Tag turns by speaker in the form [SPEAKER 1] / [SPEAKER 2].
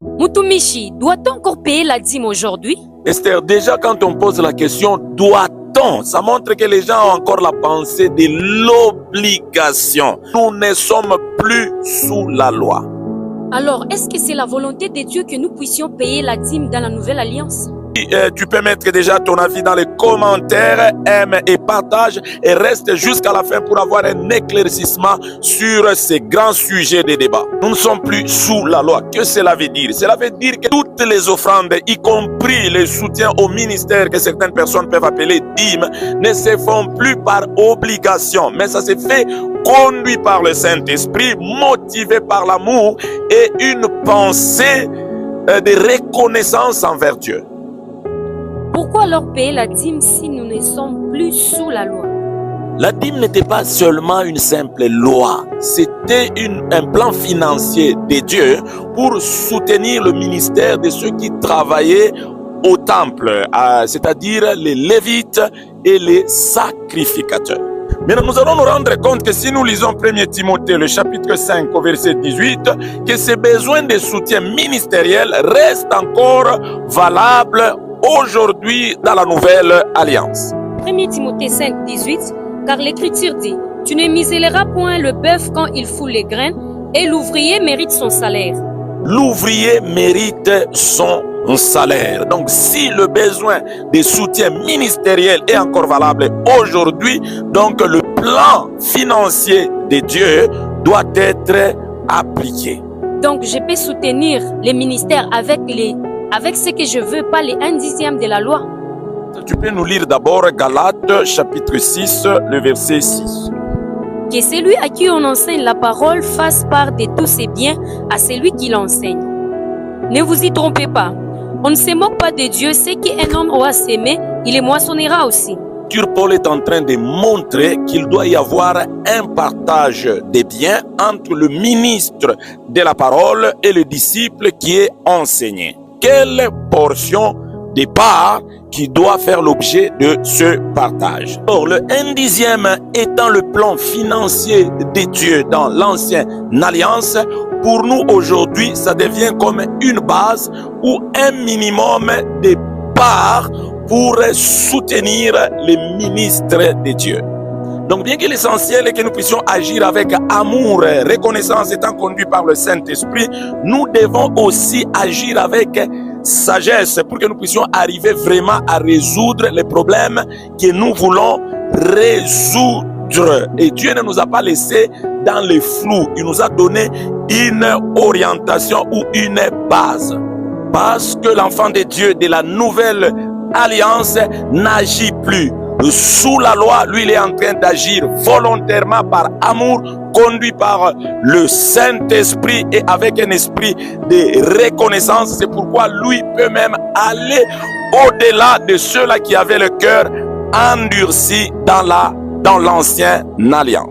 [SPEAKER 1] Mutumishi, doit-on encore payer la dîme aujourd'hui?
[SPEAKER 2] Esther, déjà quand on pose la question, doit-on? Ça montre que les gens ont encore la pensée de l'obligation. Nous ne sommes plus sous la loi.
[SPEAKER 1] Alors, est-ce que c'est la volonté de Dieu que nous puissions payer la dîme dans la nouvelle alliance?
[SPEAKER 2] Tu peux mettre déjà ton avis dans les commentaires, aime et partage et reste jusqu'à la fin pour avoir un éclaircissement sur ces grands sujets de débat. Nous ne sommes plus sous la loi. Que cela veut dire? Cela veut dire que toutes les offrandes, y compris les soutiens au ministère que certaines personnes peuvent appeler dîmes, ne se font plus par obligation, mais ça se fait conduit par le Saint-Esprit, motivé par l'amour et une pensée de reconnaissance envers Dieu.
[SPEAKER 1] Pourquoi alors payer la dîme si nous ne sommes plus sous la loi?
[SPEAKER 2] La dîme n'était pas seulement une simple loi, c'était un plan financier de Dieu pour soutenir le ministère de ceux qui travaillaient au temple, c'est-à-dire les Lévites et les sacrificateurs. Maintenant, nous allons nous rendre compte que si nous lisons 1 Timothée, le chapitre 5, au verset 18, que ces besoins de soutien ministériel restent encore valables aujourd'hui dans la nouvelle alliance.
[SPEAKER 1] 1 Timothée 5, 18, car l'Écriture dit, tu ne muselleras point le bœuf quand il foule les graines, et l'ouvrier mérite son salaire.
[SPEAKER 2] L'ouvrier mérite son salaire. Donc, si le besoin de soutien ministériel est encore valable aujourd'hui, donc le plan financier de Dieu doit être appliqué.
[SPEAKER 1] Donc, je peux soutenir les ministères avec ce que je veux, pas les 1/10 de la loi.
[SPEAKER 2] Tu peux nous lire d'abord Galates chapitre 6, le verset 6.
[SPEAKER 1] Que celui à qui on enseigne la parole fasse part de tous ses biens à celui qui l'enseigne. Ne vous y trompez pas. On ne se moque pas de Dieu. Ce qu'un homme aura semé, il les moissonnera aussi.
[SPEAKER 2] Paul est en train de montrer qu'il doit y avoir un partage des biens entre le ministre de la parole et le disciple qui est enseigné. Quelle portion des parts qui doit faire l'objet de ce partage? Or, le 1/10 étant le plan financier de Dieu dans l'ancienne alliance, pour nous aujourd'hui, ça devient comme une base ou un minimum de parts pour soutenir les ministres de Dieu. Donc, bien que l'essentiel est que nous puissions agir avec amour, reconnaissance étant conduit par le Saint-Esprit, nous devons aussi agir avec sagesse pour que nous puissions arriver vraiment à résoudre les problèmes que nous voulons résoudre. Et Dieu ne nous a pas laissés dans le flou. Il nous a donné une orientation ou une base. Parce que l'enfant de Dieu de la nouvelle alliance n'agit plus sous la loi, lui il est en train d'agir volontairement par amour, conduit par le Saint-Esprit et avec un esprit de reconnaissance. C'est pourquoi lui peut même aller au-delà de ceux-là qui avaient le cœur endurci dans l'ancienne alliance.